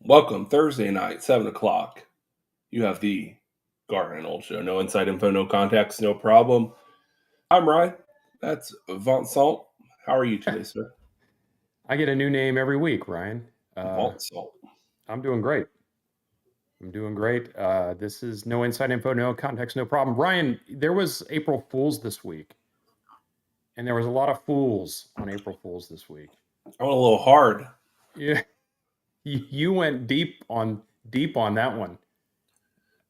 Welcome, Thursday night, 7 o'clock. You have the Garnet and Old show. No inside info, no context, no problem. I'm Ryan. That's Vincent. How are you today, sir? I get a new name every week, Ryan. Vincent. I'm doing great. This is no inside info, no context, no problem. Ryan, there was April Fool's this week, and there was a lot of fools on April Fool's this week. I went a little hard. Yeah, you went deep on that one.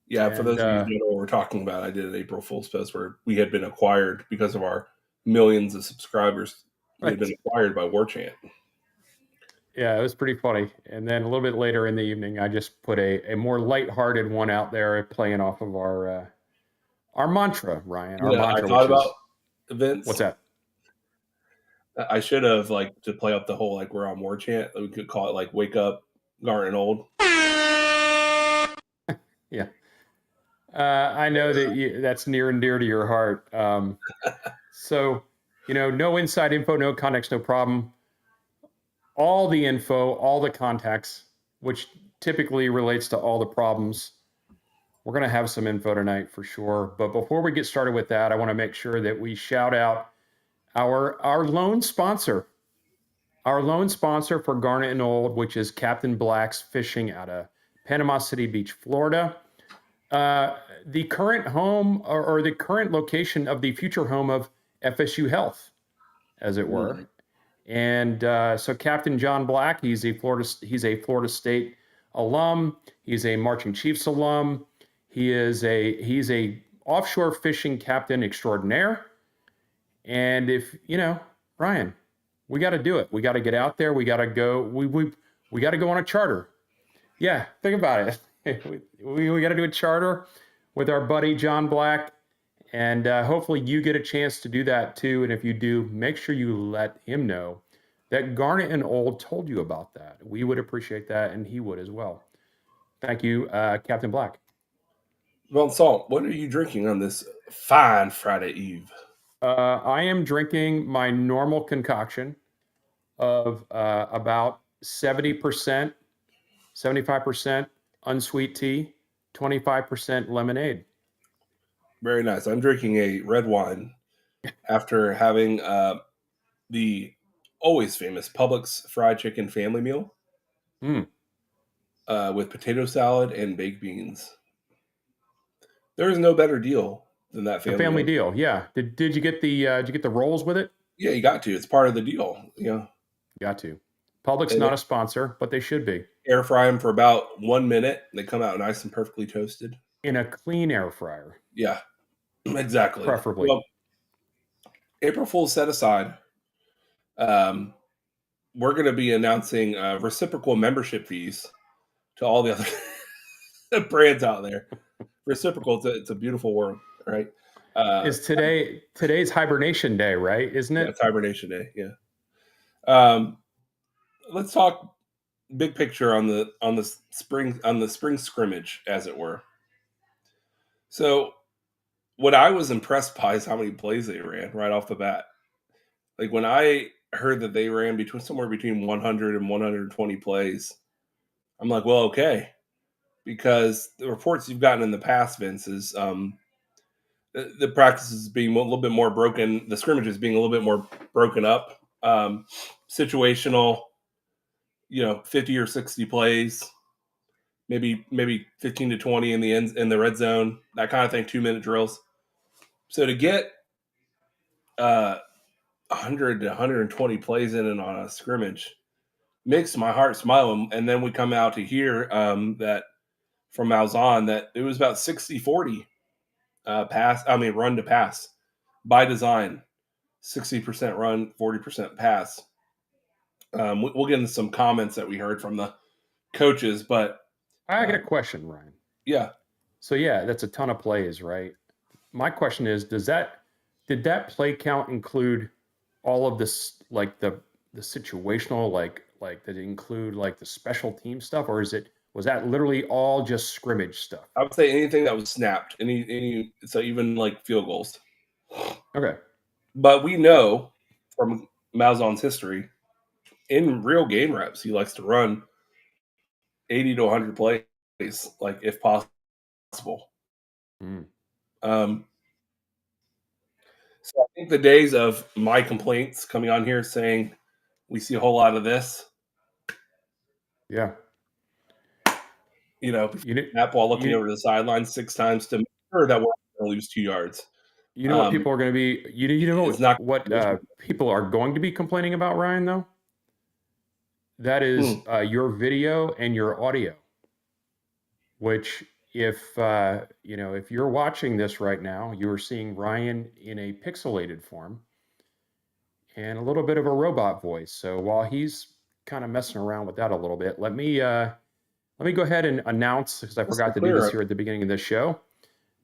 Yeah, for And, those of you who don't know what we're talking about, I did an April Fool's post where we had been acquired because of our millions of subscribers. We had been acquired by War Chant. Yeah, it was pretty funny. And then a little bit later in the evening, I just put a more lighthearted one out there, playing off of our mantra, Ryan. Our mantra, I thought which about is events. what's that? I should have to play up the whole we're on War Chant. We could call it Wake Up, Garnet and Old. Yeah. I know that that's near and dear to your heart. So, no inside info, no context, no problem. All the info, all the context, which typically relates to all the problems. We're going to have some info tonight for sure. But before we get started with that, I want to make sure that we shout out our loan sponsor. Our loan sponsor for Garnet and Old, which is Captain Black's Fishing out of Panama City Beach, Florida. The current home or the current location of the future home of FSU Health, as it were. Mm-hmm. And so Captain John Black, he's a Florida State alum. He's a Marching Chiefs alum. He's a offshore fishing captain extraordinaire. And if Ryan, we got to do it. We got to get out there. We got to go. We got to go on a charter. Yeah, think about it. we got to do a charter with our buddy John Black, and hopefully you get a chance to do that too. And if you do, make sure you let him know that Garnet and Old told you about that. We would appreciate that, and he would as well. Thank you, Captain Black. Vincent, what are you drinking on this fine Friday Eve? I am drinking my normal concoction of about 70%, 75% unsweet tea, 25% lemonade. Very nice. I'm drinking a red wine after having the always famous Publix fried chicken family meal with potato salad and baked beans. There is no better deal than that family deal. Yeah. Did you get the rolls with it? Yeah, you got to. It's part of the deal. Got to. Publix not a sponsor, but they should be. Air fry them for about 1 minute. They come out nice and perfectly toasted in a clean air fryer. Yeah, exactly. Preferably. Well, April Fool's set aside. We're going to be announcing reciprocal membership fees to all the other brands out there. Reciprocal, it's a beautiful word, right? Is today's hibernation day, right? Isn't it? Yeah, it's hibernation day. Yeah. Let's talk big picture on the spring scrimmage, as it were. So, what I was impressed by is how many plays they ran right off the bat. Like when I heard that they ran somewhere between 100 and 120 plays, I'm like, well, okay, because the reports you've gotten in the past, Vince, is the practices being a little bit more broken, the scrimmages being a little bit more broken up, situational, 50 or 60 plays, maybe 15 to 20 in the red zone, that kind of thing, 2-minute drills. So to get 100 to 120 plays in and on a scrimmage makes my heart smile. And then we come out to hear that from Malzahn that it was about 60-40 run to pass by design, 60% run, 40% pass. We'll get into some comments that we heard from the coaches, but I got a question, Ryan. Yeah. So yeah, that's a ton of plays, right? My question is, did that play count include all of this, like the situational, like did it include like the special team stuff, or was that literally all just scrimmage stuff? I would say anything that was snapped, so even like field goals. Okay. But we know from Malzahn's history, in real game reps, he likes to run 80 to 100 plays, like if possible. Mm, Um, so I think the days of my complaints coming on here saying we see a whole lot of this, yeah. before You know, snap while looking you over the sideline 6 times to make sure that we're going to lose 2 yards, you know what people are going to be. You is know not. what people are going to be complaining about, Ryan. Though that is Hmm. your video and your audio. Which, if if you're watching this right now, you are seeing Ryan in a pixelated form and a little bit of a robot voice. So while he's kind of messing around with that a little bit, let me go ahead and announce, because I Crystal forgot to do this clear. here at the beginning of this show,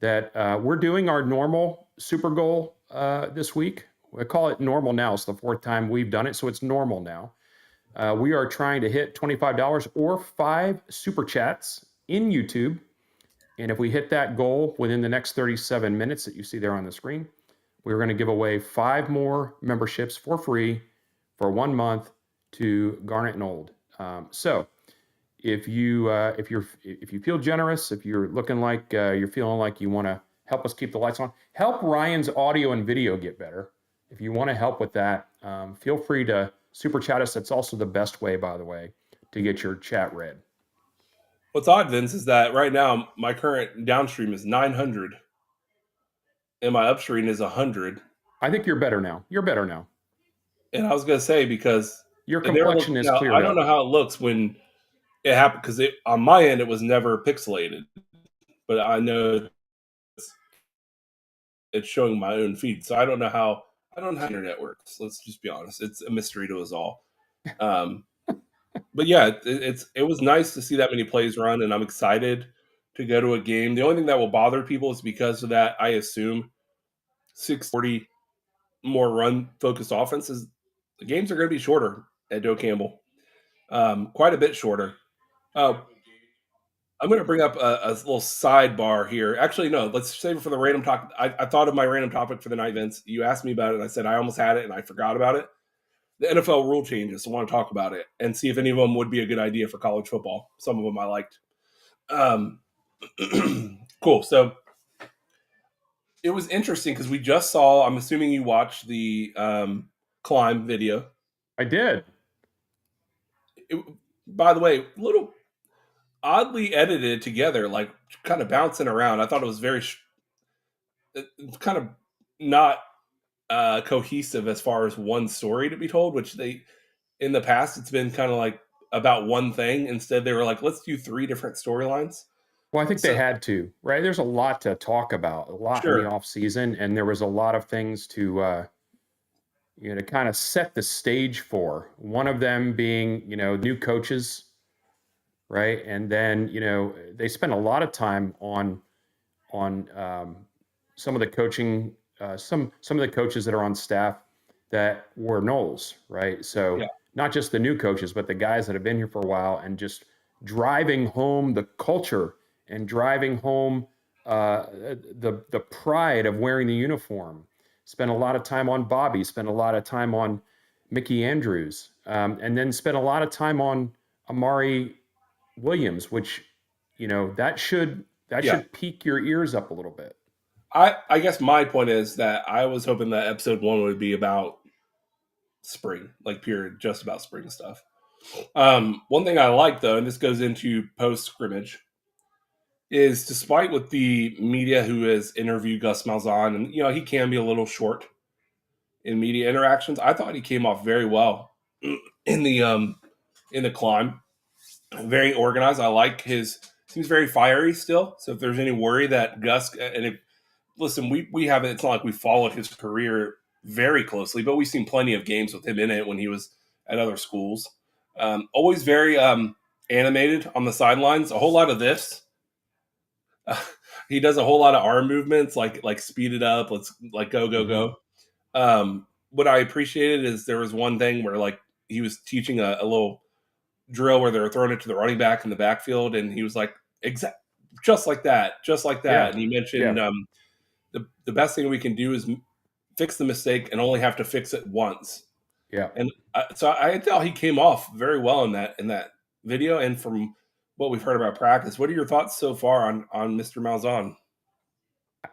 that we're doing our normal Super Goal this week. I call it normal now. It's the fourth time we've done it, so it's normal now. We are trying to hit $25 or 5 super chats in YouTube. And if we hit that goal within the next 37 minutes that you see there on the screen, we're going to give away 5 more memberships for free for 1 month to Garnet and Old. So if you feel generous, if you're looking like you're feeling like you want to help us keep the lights on, help Ryan's audio and video get better. If you want to help with that, feel free to super chat us. That's also the best way, by the way, to get your chat read. What's odd, Vince, is that right now my current downstream is 900 and my upstream is 100. I think you're better now. You're better now. And I was going to say, because Your it never complexion looked, is I cleared don't know up. how it looks when it happened, because on my end, it was never pixelated, but I know it's showing my own feed. So I don't know how internet works. Let's just be honest. It's a mystery to us all. Um, but yeah, it was nice to see that many plays run, and I'm excited to go to a game. The only thing that will bother people is because of that, I assume 640 more run focused offenses. The games are going to be shorter at Doe Campbell, quite a bit shorter. Uh, I'm going to bring up a little sidebar here. Actually, no, let's save it for the random talk. I thought of my random topic for the night, Vince. You asked me about it, and I said I almost had it, and I forgot about it. The NFL rule changes. I want to talk about it and see if any of them would be a good idea for college football. Some of them I liked. Um, cool. So it was interesting because we just saw. I'm assuming you watched the climb video. I did. It, by the way, little oddly edited together, like kind of bouncing around. I thought it was very kind of not cohesive as far as one story to be told, which they in the past it's been kind of like about one thing. Instead, they were like, let's do 3 different storylines. Well, I think they So had to, right? There's a lot to talk about, a lot in the sure, off season, and there was a lot of things to to kind of set the stage for. One of them being, new coaches, right? And then, they spent a lot of time on some of the coaching, some of the coaches that are on staff that were Noles, right? yeah, So not just the new coaches, but the guys that have been here for a while, and just driving home the culture and driving home the pride of wearing the uniform. Spent a lot of time on Bobby. Spent a lot of time on Mickey Andrews, and then spent a lot of time on Amari Williams, which that yeah. should pique your ears up a little bit. I guess my point is that I was hoping that episode 1 would be about spring, like pure just about spring stuff. One thing I like though, and this goes into post scrimmage, is despite what the media who has interviewed Gus Malzahn, and he can be a little short in media interactions. I thought he came off very well in the climb. Very organized. I like his. Seems very fiery still. So if there's any worry that Gus and if, listen, we haven't. It's not like we followed his career very closely, but we've seen plenty of games with him in it when he was at other schools. Always very animated on the sidelines. A whole lot of this. He does a whole lot of arm movements, like speed it up. Let's like go go Mm-hmm. go. What I appreciated is there was one thing where like he was teaching a little drill where they were throwing it to the running back in the backfield, and he was like, "Exact, just like that." Yeah, And he mentioned yeah, the best thing we can do is fix the mistake and only have to fix it once. yeah. And so I thought he came off very well in that video, and from what we've heard about practice. What are your thoughts so far on Mr. Malzahn?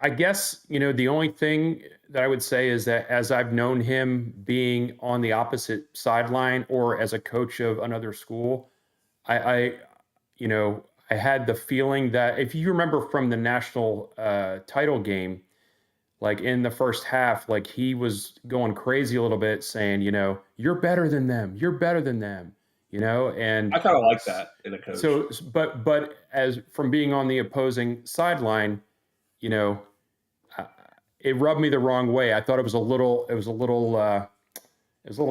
I guess, the only thing that I would say is that as I've known him being on the opposite sideline or as a coach of another school, I you know, I had the feeling that if you remember from the national title game, like in the first half, like he was going crazy a little bit, saying, you're better than them, you're better than them, and I kind of like that in a coach. so, but as from being on the opposing sideline, you know, uh, it rubbed me the wrong way. I thought it was a little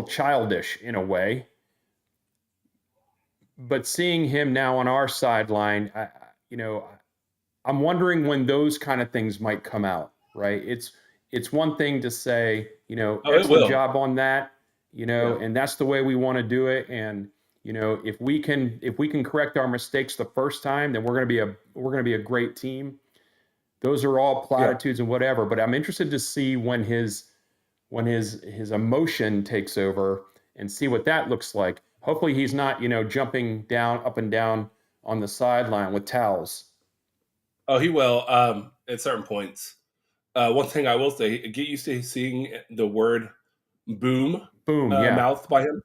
childish in a way. But seeing him now on our sideline, I'm wondering when those kind of things might come out. Right? It's one thing to say, Oh, it excellent will. job on that, Yeah. and that's the way we want to do it. And if we can correct our mistakes the first time, then we're going to be a great team. Those are all Yeah. platitudes and whatever. But I'm interested to see when his emotion takes over and see what that looks like. Hopefully he's not, jumping down up and down on the sideline with towels. Oh, he will. At certain points. One thing I will say: get used to seeing the word "boom" Boom, yeah. mouthed by him.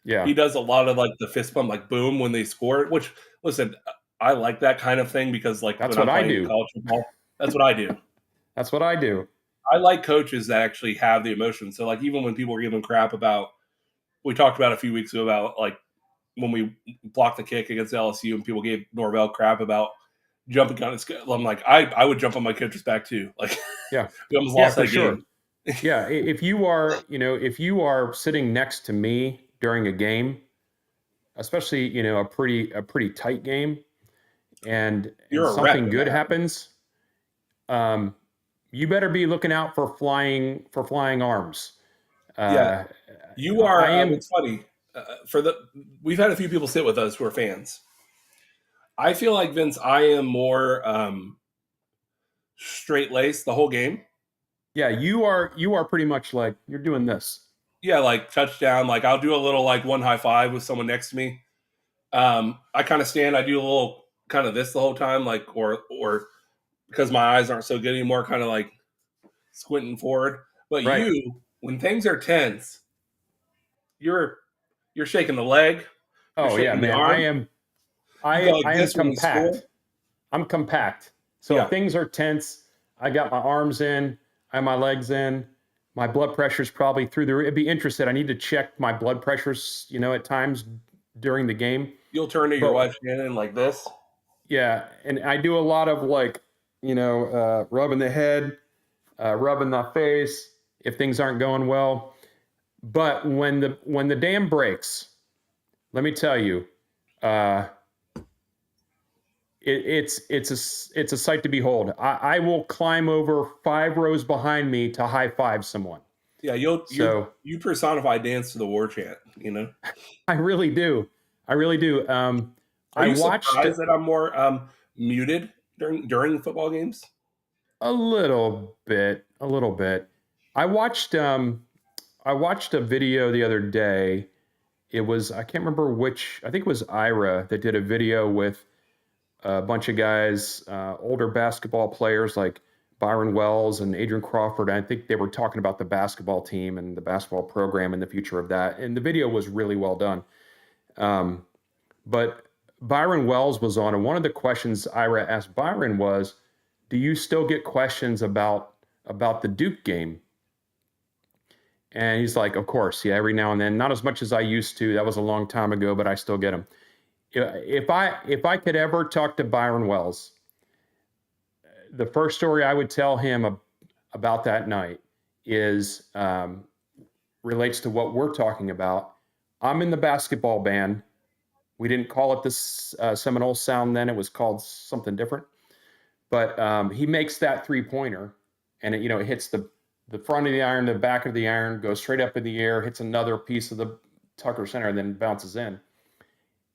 Yeah. He does a lot of like the fist bump, like "boom" when they score. Which, listen, I like that kind of thing because, like, That's when what I'm I playing do. college football, that's what I do. That's what I do. I like coaches that actually have the emotion. So, like, even when people are giving crap about, we talked about a few weeks ago about like when we blocked the kick against LSU and people gave Norvell crap about jumping on his. I'm like, I would jump on my coach's back too. Like, Yeah. we almost Yeah, lost for that sure. game. Yeah, if you are sitting next to me during a game, especially, a pretty tight game, and You're a wreck something when good that happens. happens, um, you better be looking out for flying arms. Yeah, Uh, you I are. am. It's funny. We've had a few people sit with us who are fans. I feel like Vince. I am more straight laced the whole game. Yeah, you are pretty much like you're doing this. Yeah, like touchdown. Like I'll do a little like one high five with someone next to me. I kind of stand. I do a little kind of this the whole time, like or because my eyes aren't so good anymore, kind of like squinting forward. But Right. you, when things are tense, you're you're shaking the leg, you're Oh yeah, shaking the man. I arm. am You go I like I am this when we score. compact. I'm compact. So if Yeah, things are tense, I got my arms in, I have my legs in. My blood pressure's probably through the It'd be interested. I need to check my blood pressures, at times during the game. you'll turn to your But wife Shannon like this. yeah, and I do a lot of like, rubbing the head, rubbing the face if things aren't going well. But when the dam breaks, let me tell you, uh, it's a sight to behold. I will climb over 5 rows behind me to high five someone. Yeah, So you personify dance to the war chant. You know, I really do. I really do. are I you watched surprised that I'm more muted during football games? a little bit, a little bit. I watched um, I watched a video the other day. It was, I can't remember which. I think it was Ira that did a video with a bunch of guys, older basketball players like Byron Wells and Adrian Crawford. I think they were talking about the basketball team and the basketball program and the future of that. And the video was really well done. Um, but Byron Wells was on, and one of the questions Ira asked Byron was, "Do you still get questions about the Duke game?" And he's like, "Of course, yeah, every now and then. Not as much as I used to. That was a long time ago, but I still get them." If I could ever talk to Byron Wells, the first story I would tell him about that night is relates to what we're talking about. I'm in the basketball band. We didn't call it this Seminole sound then; it was called something different. But he makes that 3-pointer, and it hits the front of the iron, the back of the iron, goes straight up in the air, hits another piece of the Tucker Center, and then bounces in.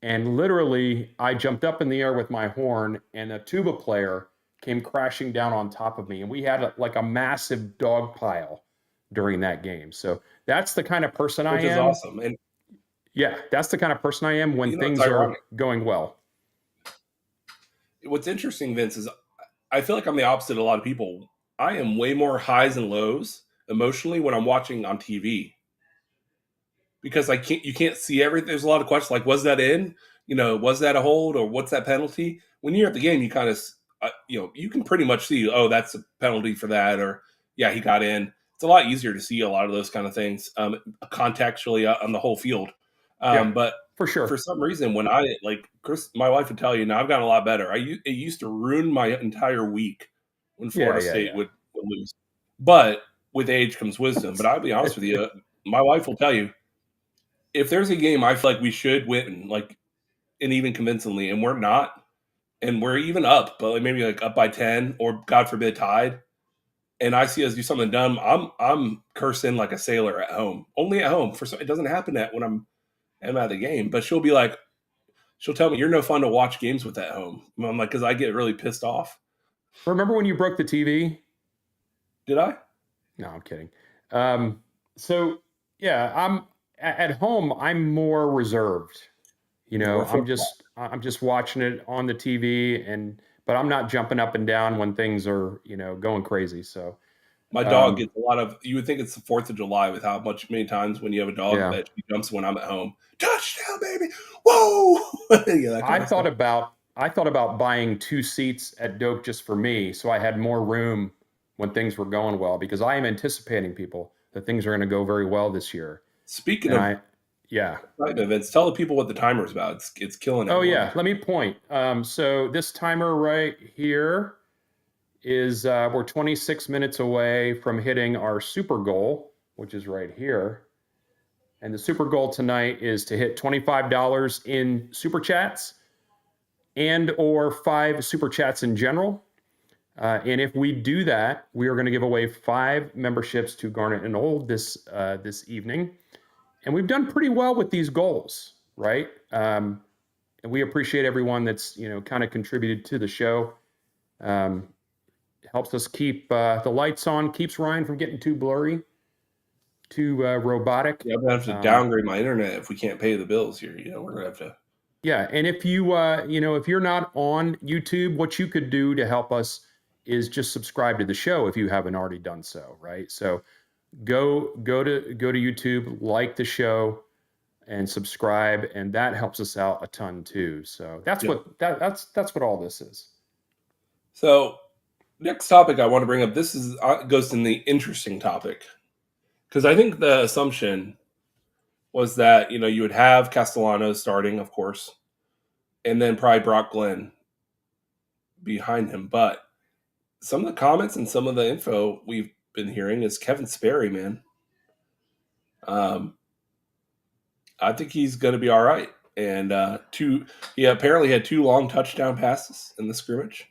And literally, I jumped up in the air with my horn, and a tuba player came crashing down on top of me. And we had like a massive dog pile during that game. So that's the kind of person I Which is am. awesome. And Yeah, that's the kind of person I am when it's things are ironic. going well. what's interesting, Vince, is I feel like I'm the opposite of a lot of people. I am way more highs and lows emotionally when I'm watching on TV because you can't see everything. There's a lot of questions like, was that in? Was that a hold or what's that penalty? When you're at the game, you kind of you can pretty much see, oh, that's a penalty for that, or yeah, he got in. It's a lot easier to see a lot of those kind of things contextually on the whole field. Yeah, But for for sure. some reason, when I like Chris, my wife would tell you, now I've gotten a lot better. It used to ruin my entire week when Yeah, Florida yeah, State yeah. would lose. But with age comes wisdom. But I'll be honest with you, my wife will tell you if there's a game I feel like we should win, like and even convincingly, and we're not, and we're even up, but like maybe like up by 10 or God forbid tied, and I see us do something dumb, I'm cursing like a sailor at home. Only at home. It doesn't happen when I'm at the game. But she'll tell me you're no fun to watch games with at home. I'm like, because I get really pissed off. Remember when you broke the TV? Did I? No, I'm kidding. Um, so yeah, at home. I'm more reserved. More football. I'm just watching it on the TV, but I'm not jumping up and down when things are going crazy. So My dog um, gets a lot of. You would think it's the 4th of July with how many times when you have a dog yeah, that she jumps when I'm at home. Touchdown, baby! Whoa! Yeah, that kind of stuff. I thought about buying 2 seats at Doak just for me, so I had more room when things were going well because I am anticipating people that things are going to go very well this year. Speaking And of yeah. excitement events, tell the people what the timer is about. It's killing Oh everyone. yeah, let me point. So this timer right here is we're 26 minutes away from hitting our super goal, which is right here. And the super goal tonight is to hit $25 in super chats and or 5 super chats in general. And if we do that, we are going to give away 5 memberships to Garnet and Old this evening. And we've done pretty well with these goals, right? And we appreciate everyone that's kind of contributed to the show. Um, helps us keep the lights on, keeps Ryan from getting too blurry, too robotic. Yeah, I'm gonna have to downgrade my internet if we can't pay the bills here. We're gonna have to. Yeah, and if if you're not on YouTube, what you could do to help us is just subscribe to the show if you haven't already done so, right? So go to YouTube, like the show, and subscribe, and that helps us out a ton too. So that's Yeah. that's what all this is. So next topic I want to bring up. This is goes in the interesting topic because I think the assumption was that you would have Castellanos starting, of course, and then probably Brock Glenn behind him. But some of the comments and some of the info we've been hearing is Kevin Sperry, man. Um, I think he's going to be all right. And he apparently had 2 long touchdown passes in the scrimmage.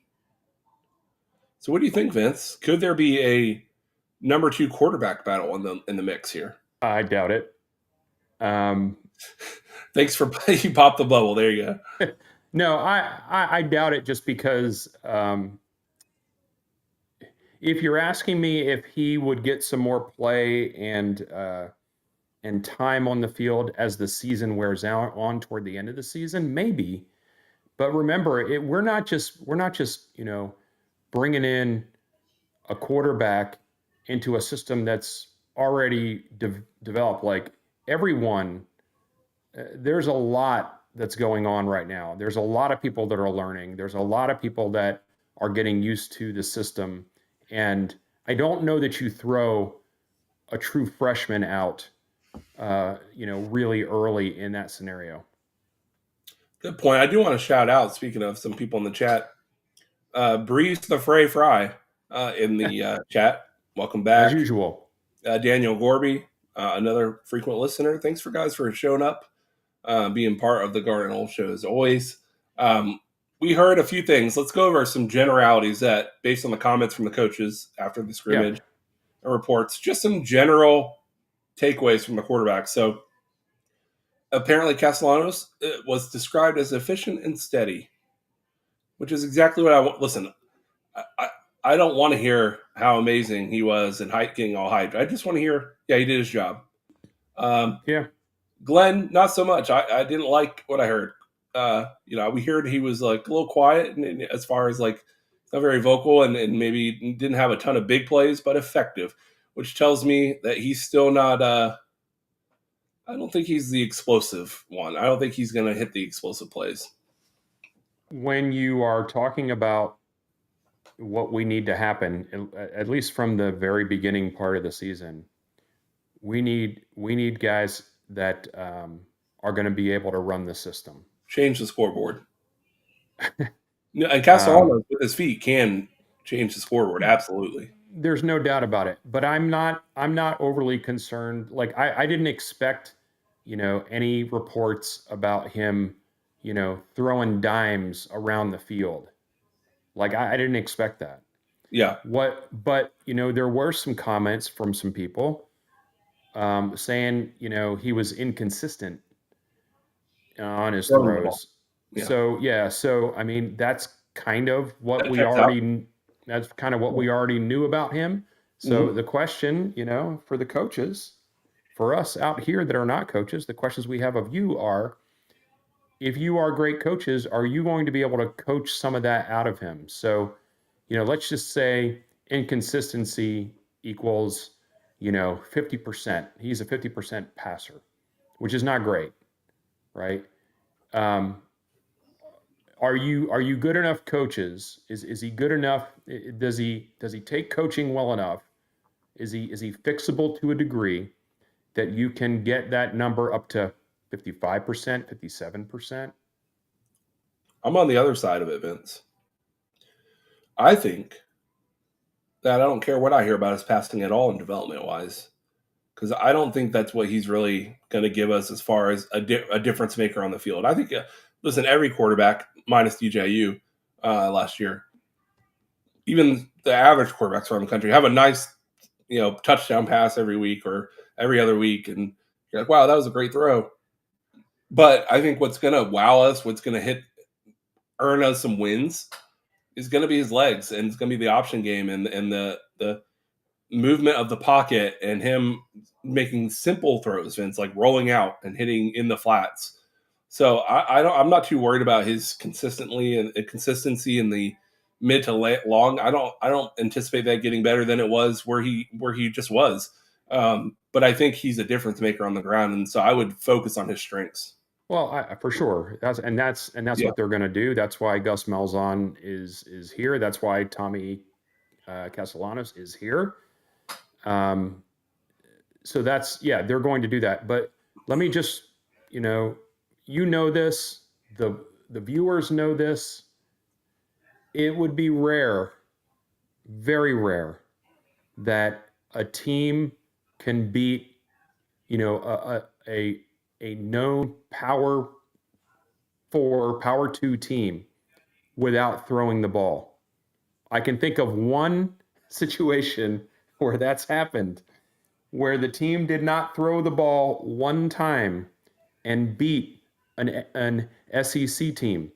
So what do you think, Vince? Could there be a number 2 quarterback battle in the mix here? I doubt it. Thanks for you popped the bubble. There you go. No, I doubt it just because if you're asking me if he would get some more play and time on the field as the season wears out on toward the end of the season, maybe. But remember, we're not just bringing in a quarterback into a system that's already developed. Like everyone, there's a lot that's going on right now. There's a lot of people that are learning. There's a lot of people that are getting used to the system. And I don't know that you throw a true freshman out, really early in that scenario. Good point. I do want to shout out, speaking of some people in the chat, Breeze the Fray Fry in the chat. Welcome As back. usual. Daniel Gorby, another frequent listener. Thanks for guys for showing up, being part of the Garnet and Old show as always. We heard a few things. Let's go over some generalities that, based on the comments from the coaches after the Yeah. scrimmage and reports, just some general takeaways from the quarterback. So apparently Castellanos was described as efficient and steady, which is exactly what I want. Listen, I don't want to hear how amazing he was and getting all hyped. I just want to hear, yeah, he did his job. Yeah. Glenn, not so much. I didn't like what I heard. We heard he was like a little quiet and as far as like not very vocal and maybe didn't have a ton of big plays, but effective, which tells me that he's still not. I don't think he's the explosive one. I don't think he's going to hit the explosive plays. When you are talking about what we need to happen, at least from the very beginning part of the season, we need guys that are going to be able to run the system. Change the scoreboard. And Castellanos with his feet can change the scoreboard. Absolutely. There's no doubt about it. But I'm not overly concerned. Like I didn't expect, any reports about him, throwing dimes around the field. Like I didn't expect that. Yeah. But there were some comments from some people saying, he was inconsistent on his throws. Yeah. So I mean, that's kind of what That we checks out. already that's kind of what we already knew about him. So Mhm. the question, for the coaches, for us out here that are not coaches, the questions we have of you are, if you are great coaches, are you going to be able to coach some of that out of him? So, let's just say inconsistency equals, 50%. He's a 50% passer, which is not great, right? Are you good enough coaches? Is he good enough? Does he take coaching well enough? Is he fixable to a degree that you can get that number up to 55%, 57%? I'm on the other side of it, Vince. I think that I don't care what I hear about his passing at all in development wise, because I don't think that's what he's really going to give us as far as a difference maker on the field. I think, listen, every quarterback minus DJU last year, even the average quarterbacks around the country have a nice, touchdown pass every week or every other week, and you're like, wow, that was a great throw. But I think what's going to wow us, what's going to earn us some wins, is going to be his legs, and it's going to be the option game and the movement of the pocket and him making simple throws, Vince, like rolling out and hitting in the flats. So I'm not too worried about his consistency in the mid to late long. I don't anticipate that getting better than it was where he just was. But I think he's a difference maker on the ground, and so I would focus on his strengths. Well, for sure. That's Yeah. what they're going to do. That's why Gus Malzahn is here. That's why Tommy Castellanos is here. So they're going to do that. But let me just, this, the viewers know this. It would be rare, very rare, that a team can beat, a known power 4, power 2 team without throwing the ball. I can think of one situation where that's happened, where the team did not throw the ball one time and beat an SEC team.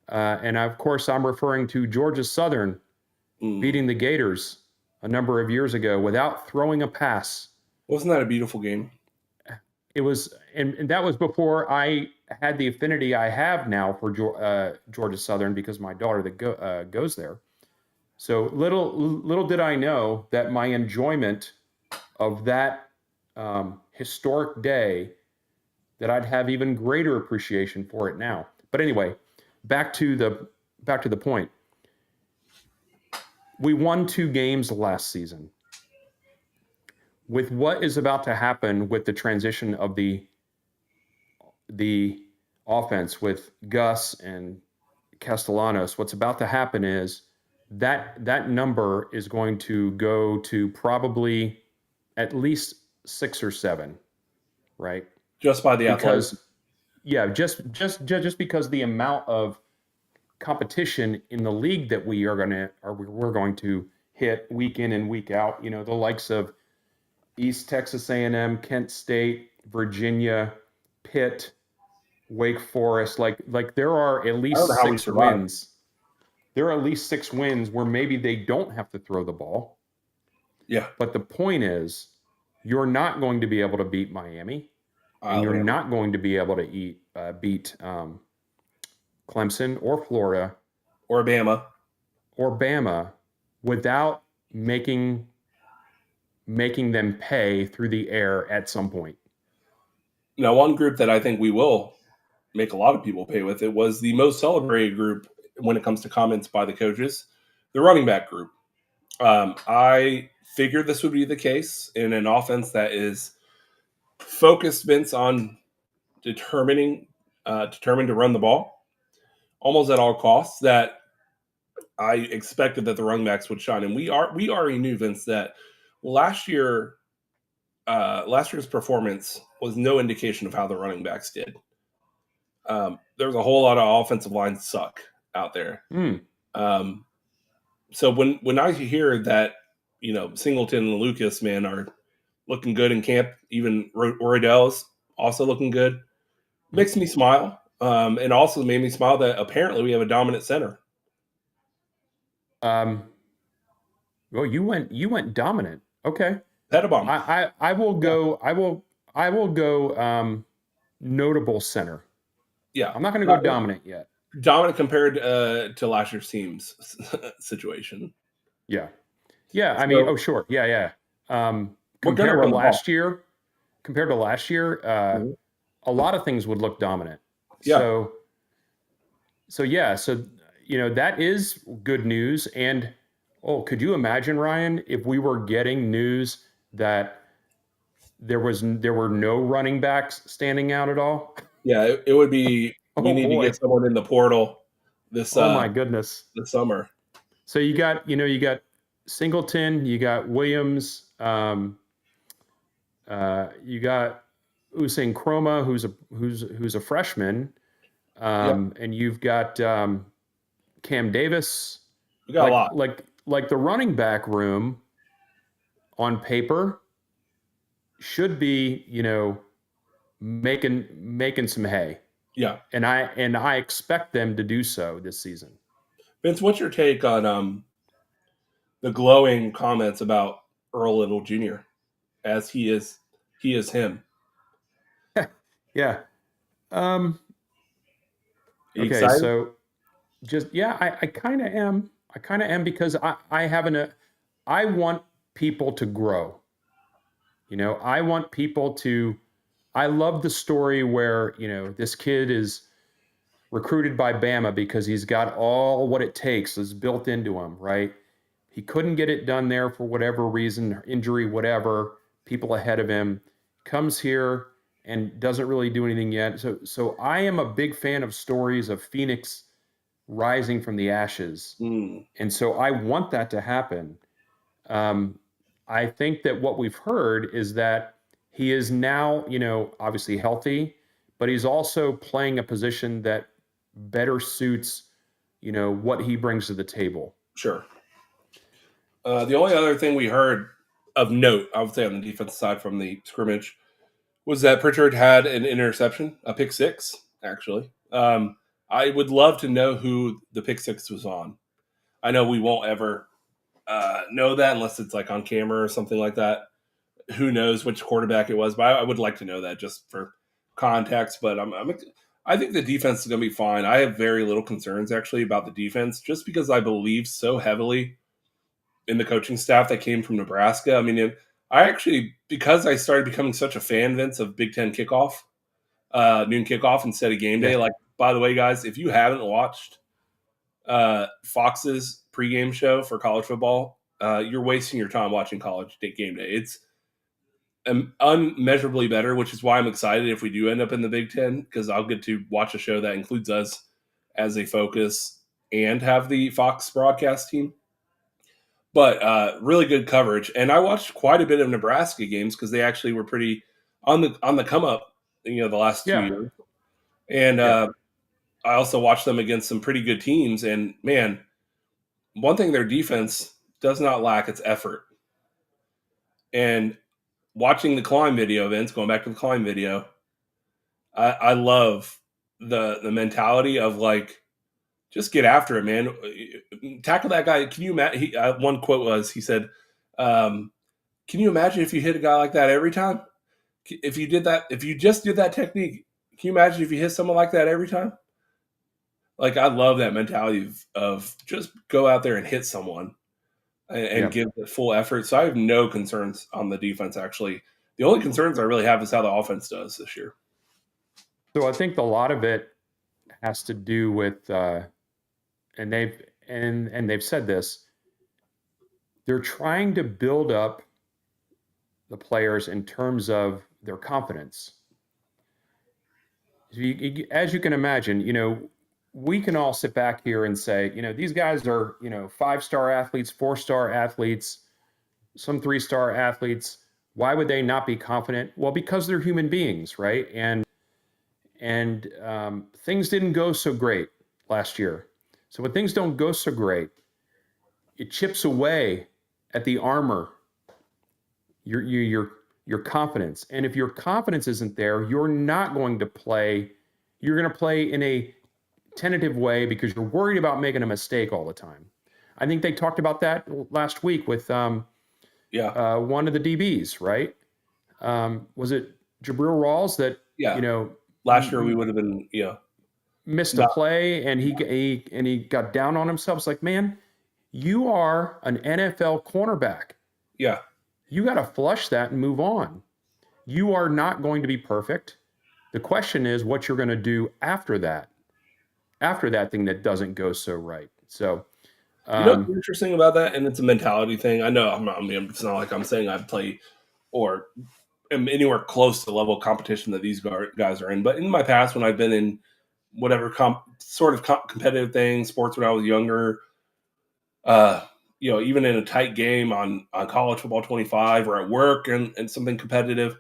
And of course, I'm referring to Georgia Southern beating the Gators a number of years ago without throwing a pass. Wasn't that a beautiful game? It was, and that was before I had the affinity I have now for Georgia Southern, because my daughter that goes there. So little did I know that my enjoyment of that historic day, that I'd have even greater appreciation for it now. But anyway, back to the point. We won 2 games last season. With what is about to happen with the transition of the offense with Gus and Castellanos, what's about to happen is that number is going to go to probably at least 6 or 7, right? Just by the because athletics. Yeah, just because the amount of competition in the league that we're going to hit week in and week out, the likes of East Texas A&M, Kent State, Virginia, Pitt, Wake Forest, like there are at I don't know least how we 6 survived. wins. There are at least 6 wins where maybe they don't have to throw the ball. Yeah. But the point is, you're not going to be able to beat Miami, and you're not going to be able to beat Clemson or Florida or Bama or Bama without making them pay through the air at some point. Now, one group that I think we will make a lot of people pay with it was the most celebrated group when it comes to comments by the coaches, the running back group. I figured this would be the case in an offense that is focused, Vince, on determined to run the ball almost at all costs. That I expected that the running backs would shine, and we already knew, Vince, that last year's performance was no indication of how the running backs did. There's a whole lot of offensive lines suck out there. Um, so when I hear that, Singleton and Lucas, man, are looking good in camp, even Roydell's also looking good, makes me smile. And also made me smile that apparently we have a dominant center. Well, you went dominant. Okay. Pettibon. I will go. Yeah. I will go. Notable center. Yeah, I'm not going to go dominant yet. Dominant compared to last year's team's situation. Yeah. I mean, sure. Yeah. Compared to last year, Mm-hmm. a lot of things would look dominant. Yeah. So that is good news. And could you imagine, Ryan, if we were getting news that there were no running backs standing out at all? Yeah, it would be. We need to get someone in the portal this. Oh my goodness! This summer. So you got Singleton, you got Williams, you got Usain Chroma, who's a freshman, and you've got Cam Davis. We got a lot. Like the running back room on paper should be, making some hay. Yeah. And I expect them to do so this season. Vince, what's your take on the glowing comments about Earl Little Jr. as he is him? Yeah. Okay, excited? so I kind of am. I kind of am because I want people to grow. I want people to. I love the story where this kid is recruited by Bama because he's got all what it takes is built into him, right? He couldn't get it done there for whatever reason, injury, whatever. People ahead of him, comes here and doesn't really do anything yet. So I am a big fan of stories of Phoenix rising from the ashes. And so I want that to happen. I think that what we've heard is that he is now, obviously healthy, but he's also playing a position that better suits, what he brings to the table. Sure. The only other thing we heard of note, I would say, on the defensive side from the scrimmage was that Pritchard had an interception, a pick six, actually. I would love to know who the pick six was on. I know we won't ever know that unless it's like on camera or something like that. Who knows which quarterback it was, but I would like to know that just for context. But I think the defense is going to be fine. I have very little concerns actually about the defense, just because I believe so heavily in the coaching staff that came from Nebraska. I mean, because I started becoming such a fan, Vince, of Big Ten kickoff, noon kickoff instead of game day. Like, by the way, guys, if you haven't watched Fox's pregame show for college football, you're wasting your time watching college game day. It's unmeasurably better, which is why I'm excited if we do end up in the Big Ten, because I'll get to watch a show that includes us as a focus and have the Fox broadcast team. But really good coverage, and I watched quite a bit of Nebraska games because they actually were pretty on the come up, the last 2 years. And I also watched them against some pretty good teams. And man, one thing their defense does not lack, it's effort. And watching the climb video, Vince, going back to the climb video, I love the mentality of like, just get after it, man. Tackle that guy. Can you imagine? One quote was, he said, can you imagine if you hit a guy like that every time? If you just did that technique, can you imagine if you hit someone like that every time? Like I love that mentality of just go out there and hit someone and give the full effort. So I have no concerns on the defense. Actually, the only concerns I really have is how the offense does this year. So I think a lot of it has to do with, and they've said this. They're trying to build up the players in terms of their confidence. As you can imagine, we can all sit back here and say, these guys are, 5-star athletes, 4-star athletes, some 3-star athletes. Why would they not be confident? Well, because they're human beings, right? And things didn't go so great last year. So when things don't go so great, it chips away at the armor, your confidence. And if your confidence isn't there, you're not going to play. You're going to play in a tentative way because you're worried about making a mistake all the time. I think they talked about that last week with one of the DBs, right? Was it Jabril Rawls that last year we would have been missed a play and he got down on himself. It's like, man, you are an NFL cornerback. Yeah. You got to flush that and move on. You are not going to be perfect. The question is what you're going to do after that thing that doesn't go so right. So, what's interesting about that, and it's a mentality thing. I know it's not like I'm saying I play or am anywhere close to the level of competition that these guys are in. But in my past, when I've been in whatever competitive thing, sports when I was younger, even in a tight game on College Football 25 or at work and something competitive,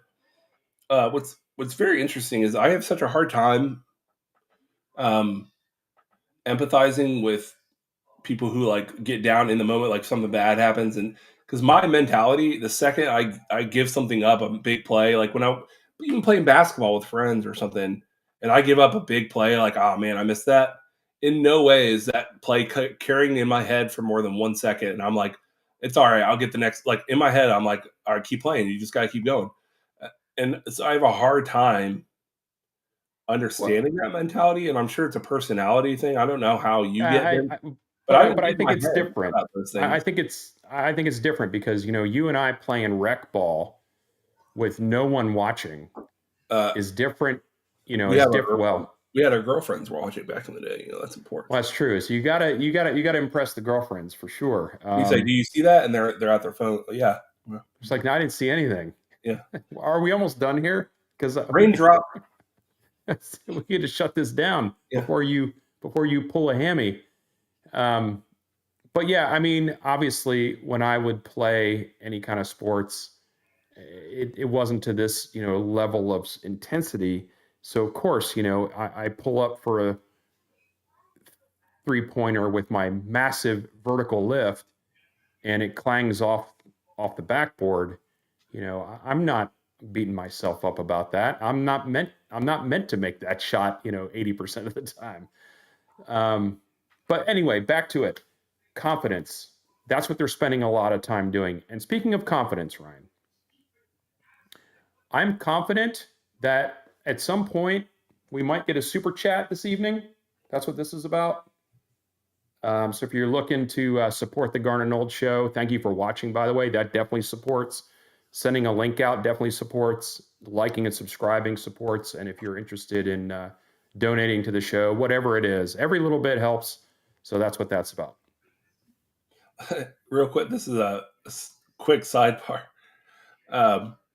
what's very interesting is I have such a hard time empathizing with people who like get down in the moment, like something bad happens. And because my mentality, the second I give something up, a big play, like when I even playing basketball with friends or something, and I give up a big play, like, oh man, I missed that. In no way is that play carrying in my head for more than 1 second. And I'm like, it's all right. I'll get the next, like in my head, I'm like, all right, keep playing. You just got to keep going. And so I have a hard time understanding that mentality. And I'm sure it's a personality thing. I don't know how you get there. But I think it's different. I think it's different because you and I playing rec ball with no one watching is different. We had our girlfriends watching back in the day. That's important. Well, that's true. So you gotta impress the girlfriends for sure. You say, "Do you see that?" And they're at their phone. Yeah. It's like, no, I didn't see anything. Yeah. Are we almost done here? Because raindrop. We need to shut this down before you pull a hammy. But yeah, I mean, obviously, when I would play any kind of sports, it wasn't to this level of intensity. So of course, I pull up for a 3-pointer with my massive vertical lift, and it clangs off the backboard. I'm not beating myself up about that. I'm not meant to make that shot 80% of the time. But anyway, back to it. Confidence. That's what they're spending a lot of time doing. And speaking of confidence, Ryan, I'm confident that at some point we might get a super chat this evening. That's what this is about. So if you're looking to support the Garnet and Old show, thank you for watching, by the way. That definitely supports. Sending a link out definitely supports. Liking and subscribing supports. And if you're interested in donating to the show, whatever it is, every little bit helps. So that's what that's about. Real quick, this is a quick sidebar.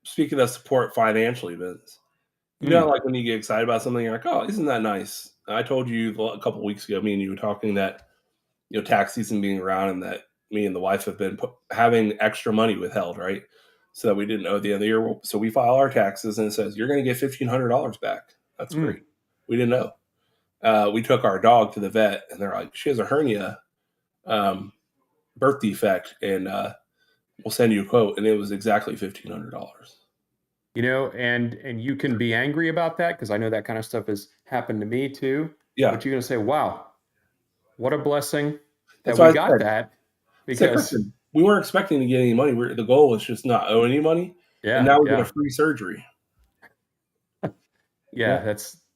Speaking of support financially, Vince, like when you get excited about something, you're like, oh, isn't that nice? I told you a couple of weeks ago, me and you were talking that, tax season being around and that me and the wife have been having extra money withheld, right? So that we didn't owe at the end of the year. So we file our taxes and it says, you're going to get $1,500 back. That's great. We didn't know. We took our dog to the vet and they're like, she has a hernia birth defect and we'll send you a quote. And it was exactly $1,500. And you can be angry about that because I know that kind of stuff has happened to me too. Yeah. But you're going to say, wow, what a blessing that we got that. Because we weren't expecting to get any money. The goal was just not owe any money. Yeah. And now we get a free surgery. Yeah.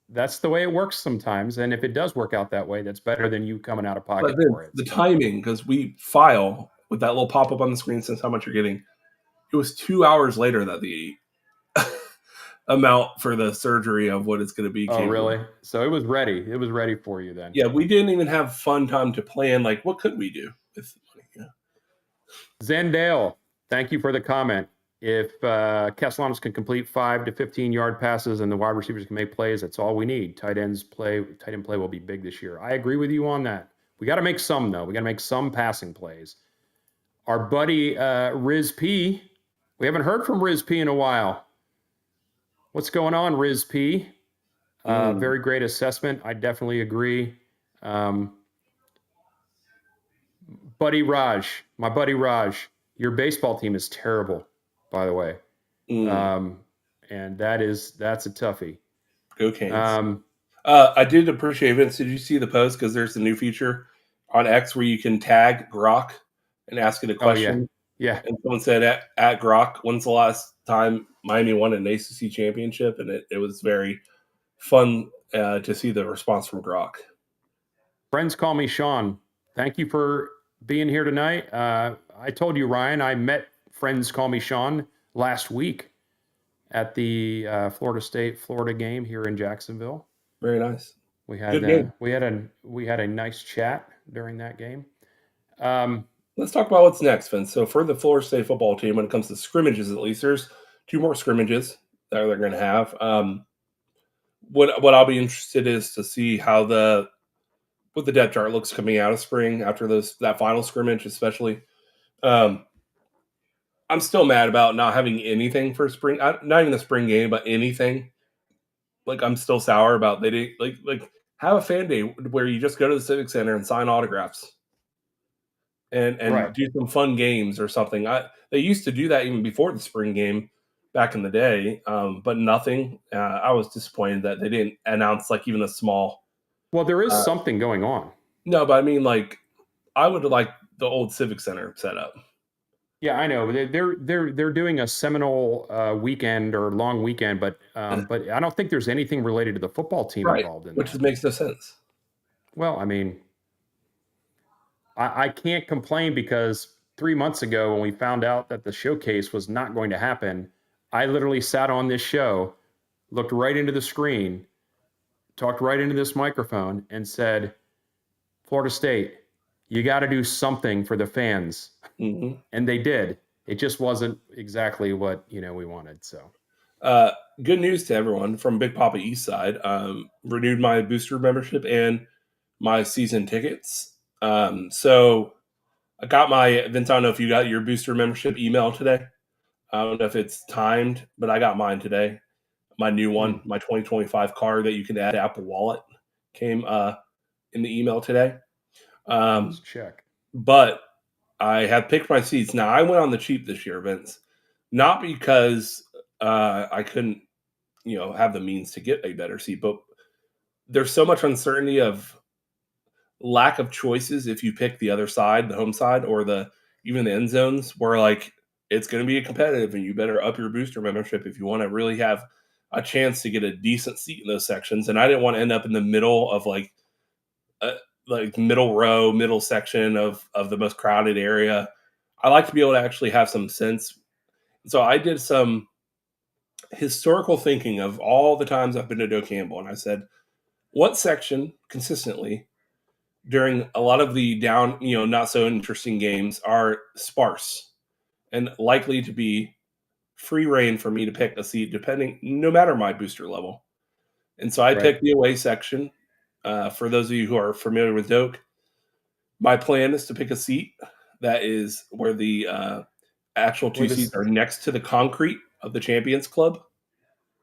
that's the way it works sometimes. And if it does work out that way, that's better than you coming out of But pocket then for it. the So. timing, because we file with that little pop up on the screen, says how much you're getting. It was 2 hours later that the amount for the surgery of what it's going to be Oh, came in. really? So it was ready. It was ready for you then. Yeah, we didn't even have fun time to plan. Like, what could we do with the money? Yeah. Zendale, thank you for the comment. If Castellanos can complete 5 to 15-yard passes and the wide receivers can make plays, that's all we need. Tight end play will be big this year. I agree with you on that. We got to make some, though. We got to make some passing plays. Our buddy Riz P, we haven't heard from Riz P in a while. What's going on, Riz P? Very great assessment. I definitely agree. Buddy Raj, my buddy Raj, your baseball team is terrible, by the way. And that's a toughie. Go Canes. I did appreciate, Vince, did you see the post? Because there's a new feature on X where you can tag Grok and ask it a question. Oh, yeah. And someone said at Grok, when's the last time Miami won an ACC championship? And it was very fun to see the response from Grok. Friends call me Sean. Thank you for being here tonight. I told you, Ryan, I met Friends Call Me Sean last week at the Florida State-Florida game here in Jacksonville. Very nice. We had a nice chat during that game. Let's talk about what's next, Vince. So for the Florida State football team, when it comes to scrimmages, at least there's 2 more scrimmages that they're going to have. What I'll be interested is to see how what the depth chart looks coming out of spring after that final scrimmage, especially. I'm still mad about not having anything for spring, not even the spring game, but anything. Like, I'm still sour about they didn't like have a fan day where you just go to the Civic Center and sign autographs and Right. do some fun games or something. They used to do that even before the spring game back in the day, but nothing. I was disappointed that they didn't announce like even a small. Well, there is something going on. No, but I mean, like, I would like the old Civic Center setup. Yeah, I know. They're doing a Seminole weekend or long weekend, but I don't think there's anything related to the football team involved in which that. Makes no sense. Well, I mean, I can't complain because 3 months ago when we found out that the showcase was not going to happen, I literally sat on this show, looked right into the screen, talked right into this microphone, and said, Florida State, you got to do something for the fans. Mm-hmm. And they did. It just wasn't exactly what we wanted. So, good news to everyone from Big Papa East Side. Renewed my booster membership and my season tickets. So I got Vince, I don't know if you got your booster membership email today. I don't know if it's timed, but I got mine today. My new one, my 2025 card that you can add to Apple Wallet came in the email today. let's check. But I have picked my seats. Now, I went on the cheap this year, Vince, not because I couldn't, have the means to get a better seat, but there's so much uncertainty of lack of choices if you pick the other side, the home side, or even the end zones, where like it's going to be competitive, and you better up your booster membership if you want to really have a chance to get a decent seat in those sections. And I didn't want to end up in the middle of like middle row, middle section of the most crowded area. I like to be able to actually have some sense. So I did some historical thinking of all the times I've been to Doak Campbell, and I said, what section consistently during a lot of the down, not so interesting games are sparse and likely to be free reign for me to pick a seat no matter my booster level. And so I picked the away section. For those of you who are familiar with Doak, my plan is to pick a seat that is where the actual 2 seats are next to the concrete of the Champions Club.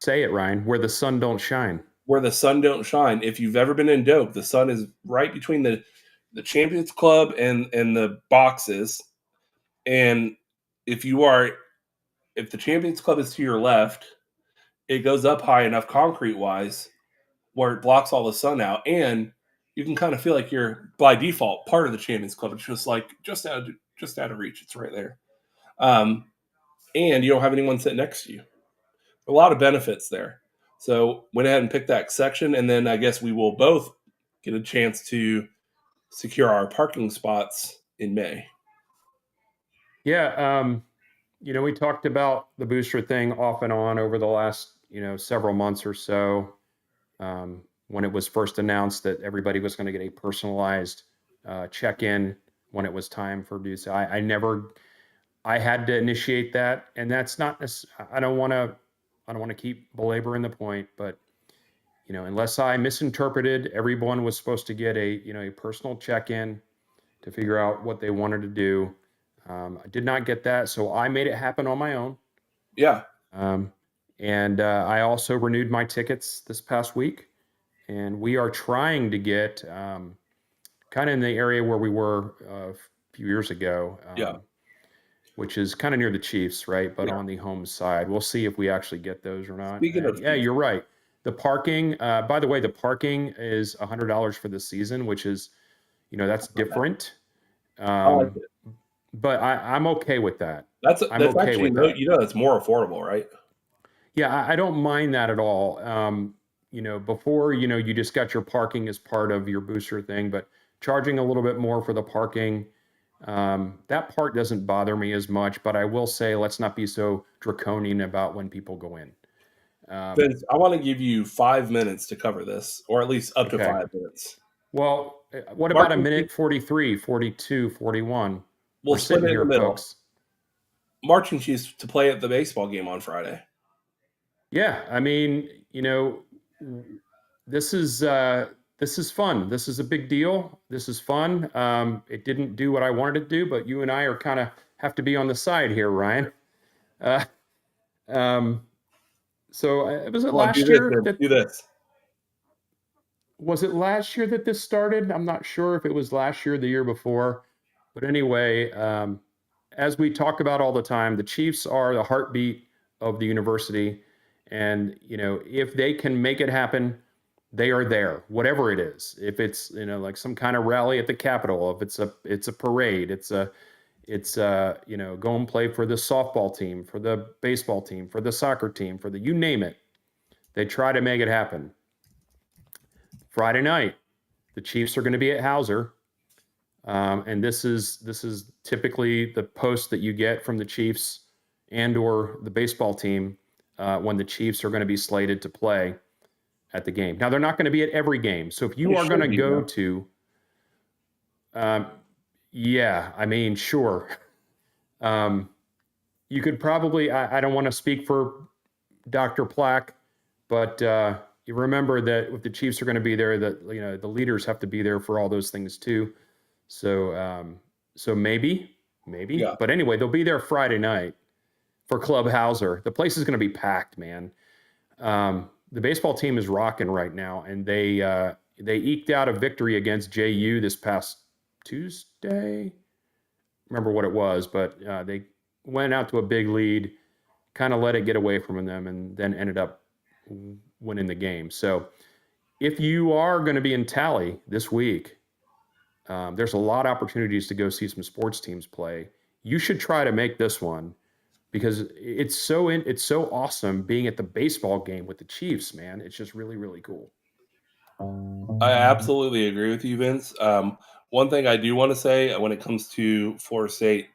Say it, Ryan. Where the sun don't shine. Where the sun don't shine. If you've ever been in Doak, the sun is right between the Champions Club and the boxes. And if the Champions Club is to your left, it goes up high enough concrete-wise where it blocks all the sun out, and you can kind of feel like you're by default part of the Champions Club. It's just like just out of reach. It's right there, and you don't have anyone sitting next to you. A lot of benefits there. So went ahead and picked that section, and then I guess we will both get a chance to secure our parking spots in May. Yeah. We talked about the booster thing off and on over the last, several months or so. When it was first announced that everybody was going to get a personalized check-in when it was time for do so. I had to initiate that, and that's not. I don't want to keep belaboring the point, but unless I misinterpreted, everyone was supposed to get a personal check-in to figure out what they wanted to do. I did not get that, so I made it happen on my own. Yeah. And I also renewed my tickets this past week, and we are trying to get kind of in the area where we were a few years ago, which is kind of near the Chiefs, right? But on the home side, we'll see if we actually get those or not. Speaking of yeah, you're right. The parking, by the way, the parking is $100 for the season, which is, that's different. I like it. But I'm okay with that. That's okay actually, with that. that's more affordable, right? Yeah, I don't mind that at all. Before, you just got your parking as part of your booster thing, but charging a little bit more for the parking, that part doesn't bother me as much. But I will say, let's not be so draconian about when people go in. Vince, I want to give you 5 minutes to cover this, or at least up to 5 minutes. Well, what about a minute 43, 42, 41? We'll split it in the middle. Folks. Marching Chiefs to play at the baseball game on Friday. Yeah, I mean, this is fun. This is a big deal. This is fun. It didn't do what I wanted to do, but you and I are kind of have to be on the side here, Ryan. So was it last year? Do this. Was it last year that this started? I'm not sure if it was last year or the year before. But anyway, as we talk about all the time, the Chiefs are the heartbeat of the university. And, if they can make it happen, they are there, whatever it is. If it's, like some kind of rally at the Capitol, if it's a parade, it's go and play for the softball team, for the baseball team, for the soccer team, you name it. They try to make it happen. Friday night, the Chiefs are going to be at Howser. And this is typically the post that you get from the Chiefs and or the baseball team when the Chiefs are going to be slated to play at the game. Now, they're not going to be at every game. So if you are going to go to, sure. You could probably, I don't want to speak for Dr. Plack, but you remember that if the Chiefs are going to be there, that the leaders have to be there for all those things too. So maybe. Yeah. But anyway, they'll be there Friday night for Club Howser. The place is going to be packed, man. The baseball team is rocking right now, and they eked out a victory against JU this past Tuesday. Remember what it was, but they went out to a big lead, kind of let it get away from them, and then ended up winning the game. So if you are going to be in Tally this week, there's a lot of opportunities to go see some sports teams play. You should try to make this one because it's so awesome being at the baseball game with the Chiefs, man. It's just really, really cool. I absolutely agree with you, Vince. One thing I do want to say when it comes to Florida State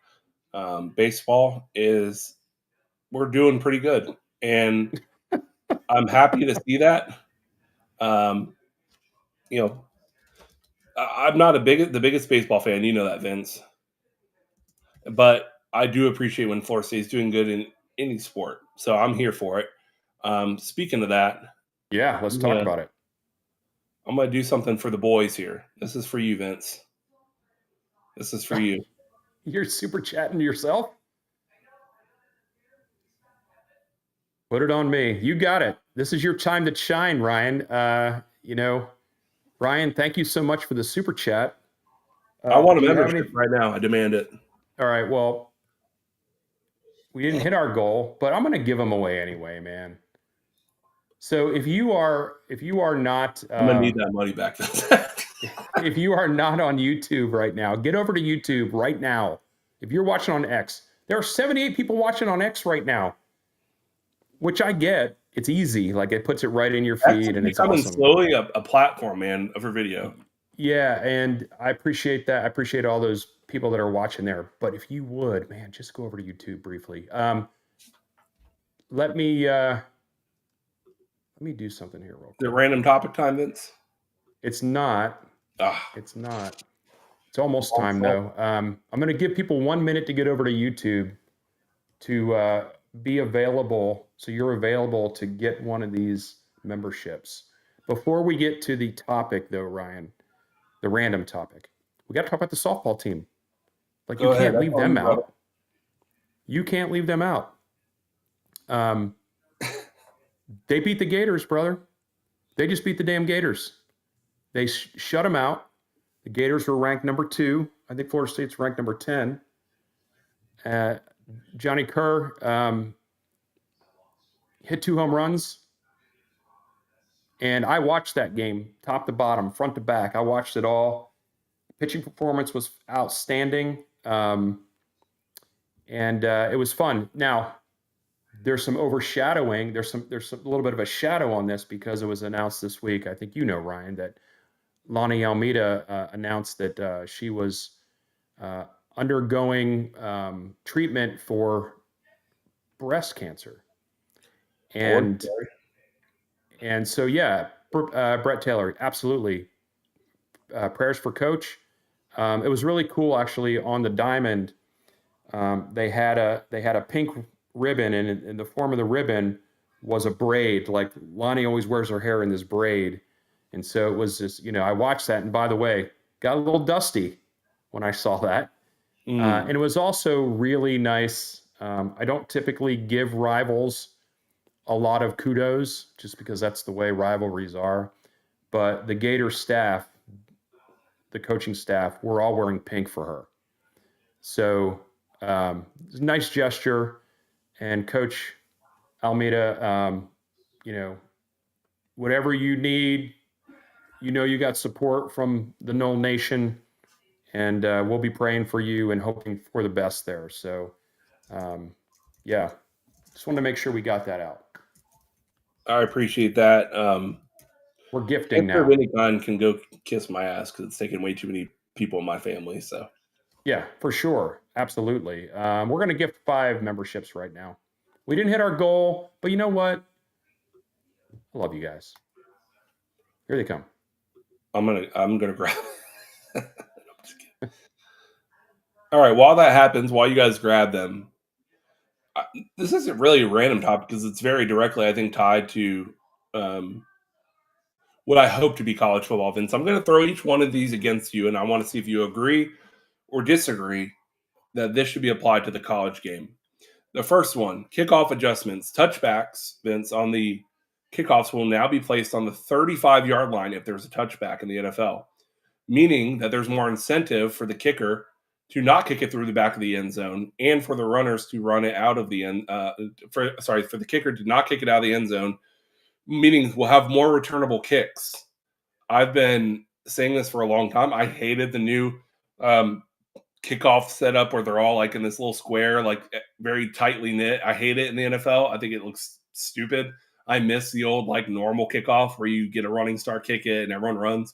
baseball is we're doing pretty good, and I'm happy to see that. I'm not the biggest baseball fan. You know that, Vince. But I do appreciate when Florida State is doing good in any sport. So I'm here for it. Speaking of that. Yeah, let's talk about it. I'm going to do something for the boys here. This is for you, Vince. This is for you. You're super chatting to yourself? Put it on me. You got it. This is your time to shine, Ryan. Ryan, thank you so much for the super chat. I want a membership right now. I demand it. All right. Well, we didn't hit our goal, but I'm going to give them away anyway, man. So if you are not, I'm going to need that money back. If you are not on YouTube right now, get over to YouTube right now. If you're watching on X, there are 78 people watching on X right now, which I get. it's easy. Like it puts it right in your That's feed, and it's becoming awesome. slowly a platform, man, for video. Yeah, and I appreciate that. I appreciate all those people that are watching there. But if you would, man, just go over to YouTube briefly. Let me do something here real The quick. random topic time, Vince. It's not. Ah, It's not. It's almost time though. I'm going to give people 1 minute to get over to YouTube to be available. So you're available to get one of these memberships. Before we get to the topic, though, Ryan, the random topic, we got to talk about the softball team. Like you go ahead. can't That's leave all them you, brother. out. You can't leave them out. They beat the Gators, brother. They just beat the damn Gators. They shut them out. The Gators were ranked number 2. I think Florida State's ranked number 10. Jahni Kerr hit 2 home runs. And I watched that game top to bottom, front to back. I watched it all. Pitching performance was outstanding. And it was fun. Now, there's some overshadowing. There's a little bit of a shadow on this because it was announced this week. I think you know, Ryan, that Lonnie Almeida announced that she was undergoing treatment for breast cancer. And so, yeah, Brett Taylor, absolutely. Prayers for Coach. It was really cool, actually. On the diamond, they had a pink ribbon, and in the form of the ribbon was a braid. Like Lonnie always wears her hair in this braid, and so it was just, I watched that. And by the way, got a little dusty when I saw that. And it was also really nice. I don't typically give rivals a lot of kudos just because that's the way rivalries are. But the Gator staff, the coaching staff, we're all wearing pink for her. So it's a nice gesture. And Coach Almeida, whatever you need, you got support from the Knoll Nation, and we'll be praying for you and hoping for the best there. So, yeah, just wanted to make sure we got that out. I appreciate that. We're gifting now. Of any kind can go kiss my ass because it's taken way too many people in my family. So, yeah, for sure, absolutely. We're going to gift 5 memberships right now. We didn't hit our goal, but you know what? I love you guys. Here they come. I'm gonna grab. All right. While that happens, while you guys grab them, this isn't really a random topic because it's very directly, I think, tied to what I hope to be college football. Vince, I'm going to throw each one of these against you, and I want to see if you agree or disagree that this should be applied to the college game. The first one, kickoff adjustments. Touchbacks, Vince, on the kickoffs will now be placed on the 35-yard line if there's a touchback in the NFL, meaning that there's more incentive for the kicker to not kick it through the back of the end zone and for the runners to run it out of the end. For the kicker to not kick it out of the end zone, meaning we'll have more returnable kicks. I've been saying this for a long time. I hated the new kickoff setup where they're all like in this little square, like very tightly knit. I hate it in the NFL. I think it looks stupid. I miss the old like normal kickoff where you get a running start, kick it, and everyone runs.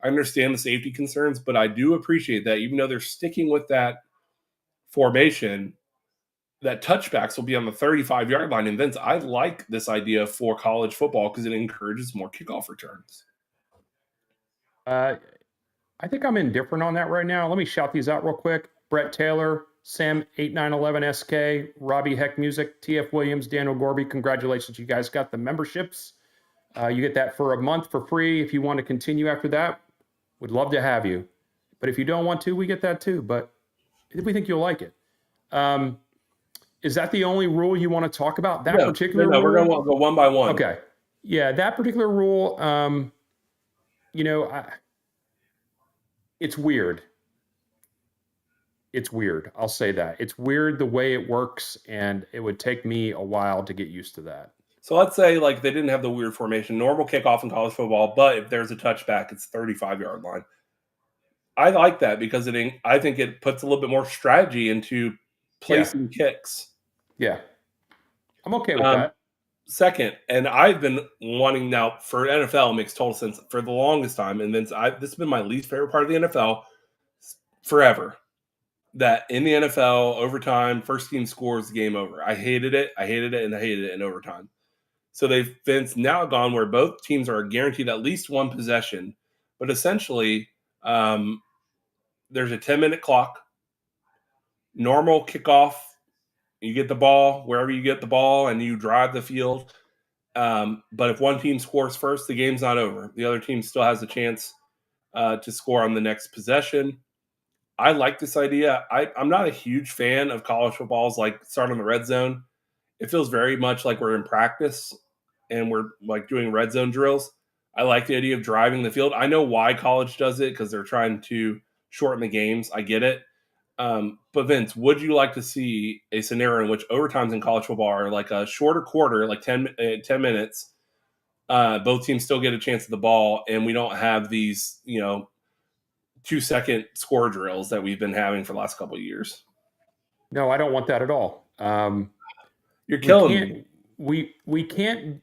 I understand the safety concerns, but I do appreciate that even though they're sticking with that formation, that touchbacks will be on the 35-yard line. And Vince, I like this idea for college football because it encourages more kickoff returns. I think I'm indifferent on that right now. Let me shout these out real quick. Brett Taylor, Sam8911SK, Robbie Heck Music, TF Williams, Daniel Gorby. Congratulations, you guys got the memberships. You get that for a month for free. If you want to continue after that, we'd love to have you. But if you don't want to, we get that too. But we think you'll like it. Is that the only rule you want to talk about? That particular rule? We're going to go one by one. Okay. Yeah, that particular rule, it's weird. It's weird. I'll say that. It's weird the way it works, and it would take me a while to get used to that. So let's say like they didn't have the weird formation, normal kickoff in college football, but if there's a touchback, it's 35-yard line. I like that because I think it puts a little bit more strategy into placing kicks. Yeah. I'm okay with that. second, and I've been wanting now for NFL, it makes total sense for the longest time, and this has been my least favorite part of the NFL forever. That in the NFL, overtime, first team scores, game over. I hated it. I hated it, and I hated it in overtime. So it's now gone where both teams are guaranteed at least one possession, but essentially, there's a 10-minute clock, normal kickoff. You get the ball wherever you get the ball, and you drive the field. But if one team scores first, the game's not over. The other team still has a chance to score on the next possession. I like this idea. I'm not a huge fan of college football's like start on the red zone. It feels very much like we're in practice and we're like doing red zone drills. I like the idea of driving the field. I know why college does it because they're trying to shorten the games. I get it. But Vince, would you like to see a scenario in which overtimes in college football are like a shorter quarter, like 10 minutes? Both teams still get a chance at the ball, and we don't have these, 2-second score drills that we've been having for the last couple of years. No, I don't want that at all. You're killing me. We can't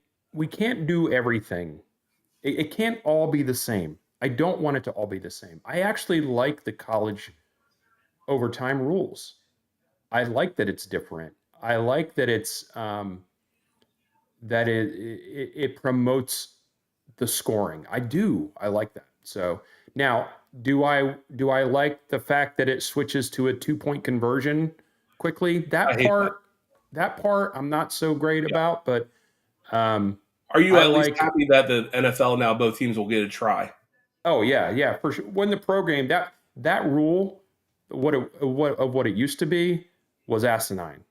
do everything. It can't all be the same. I don't want it to all be the same. I actually like the college overtime rules. I like that it's different. I like that it's that it promotes the scoring. I do. I like that. So now, do I like the fact that it switches to a 2-point conversion quickly? That part I'm not so great about, but are you at least happy that the NFL now both teams will get a try? Oh yeah, for sure. When the program that rule, what it used to be was asinine.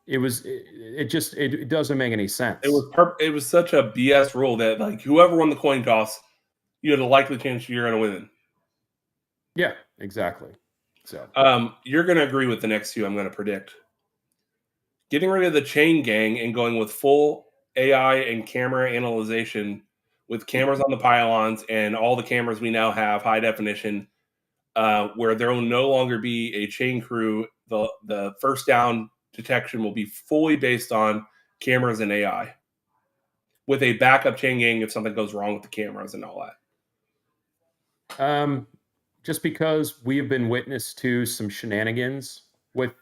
It doesn't make any sense. It was such a BS rule that like whoever won the coin toss, you had a likely chance you're going to win. Yeah, exactly. So you're going to agree with the next two I'm going to predict. Getting rid of the chain gang and going with full AI and camera analyzation with cameras on the pylons and all the cameras we now have high definition, where there will no longer be a chain crew. The first down detection will be fully based on cameras and AI with a backup chain gang if something goes wrong with the cameras and all that. Just because we have been witness to some shenanigans with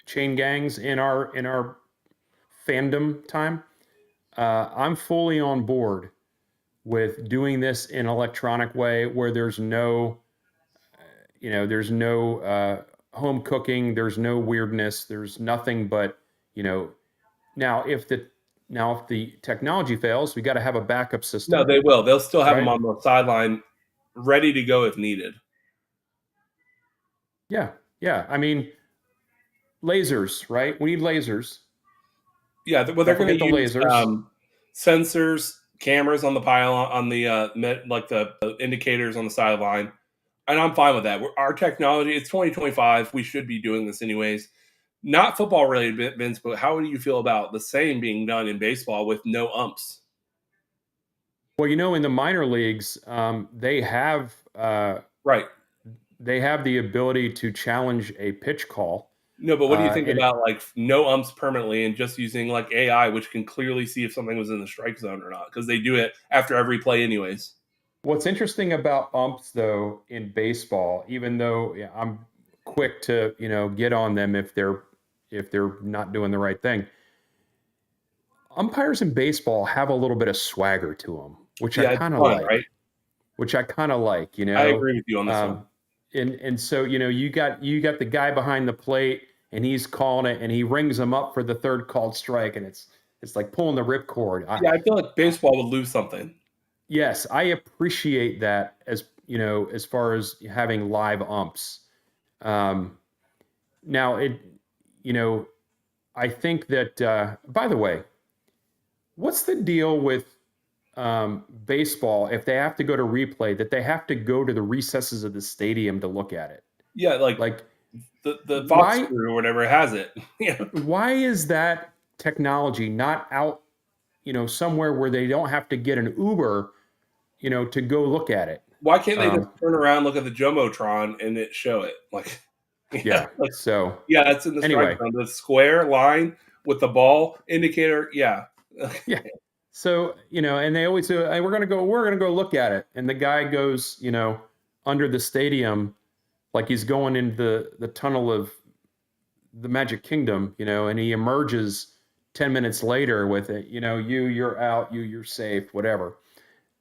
chain gangs in our fandom time, I'm fully on board with doing this in an electronic way where there's no home cooking, there's no weirdness, there's nothing but, now if the technology fails, we got to have a backup system. No, they will. They'll still have them on the sideline ready to go if needed. Yeah. I mean, lasers, right? We need lasers. Yeah, well, they're going to use lasers, sensors, cameras on the pylon, on the like the indicators on the sideline, and I'm fine with that. Our technology, it's 2025. We should be doing this anyways. Not football related, Vince, but how do you feel about the same being done in baseball with no umps? Well, in the minor leagues, they have right. They have the ability to challenge a pitch call. No, but what do you think about like no umps permanently and just using like AI, which can clearly see if something was in the strike zone or not? Because they do it after every play anyways. What's interesting about umps, though, in baseball, even though I'm quick to get on them if they're not doing the right thing, umpires in baseball have a little bit of swagger to them, which I kind of like. Right? Which I kind of like. I agree with you on this one. And so you got the guy behind the plate and he's calling it and he rings him up for the third called strike, and it's like pulling the ripcord. I feel like baseball would lose something. Yes, I appreciate that as far as having live umps. Now I think that by the way, what's the deal with baseball if they have to go to replay, that they have to go to the recesses of the stadium to look at it? Yeah, like the Fox crew or whatever has it. Why is that technology not out somewhere where they don't have to get an Uber to go look at it? Why can't they just turn around, look at the Jumbotron and show it? Like it's in the strike zone, the square line with the ball indicator. Yeah. Yeah. So, and they always say, hey, we're gonna go look at it. And the guy goes, under the stadium, like he's going into the tunnel of the Magic Kingdom, and he emerges 10 minutes later with it, you're out, you're safe, whatever.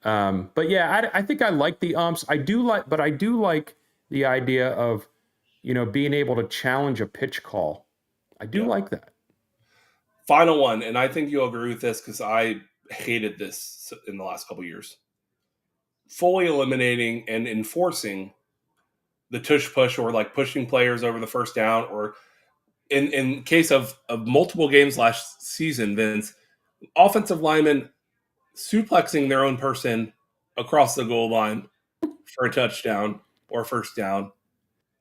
But yeah, I think I like the umps. I do like the idea of, being able to challenge a pitch call. I do Yeah. like that. Final one, and I think you'll agree with this because I hated this in the last couple of years. Fully eliminating and enforcing the tush push, or like pushing players over the first down, or in case of multiple games last season, Vince, offensive linemen suplexing their own person across the goal line for a touchdown or first down.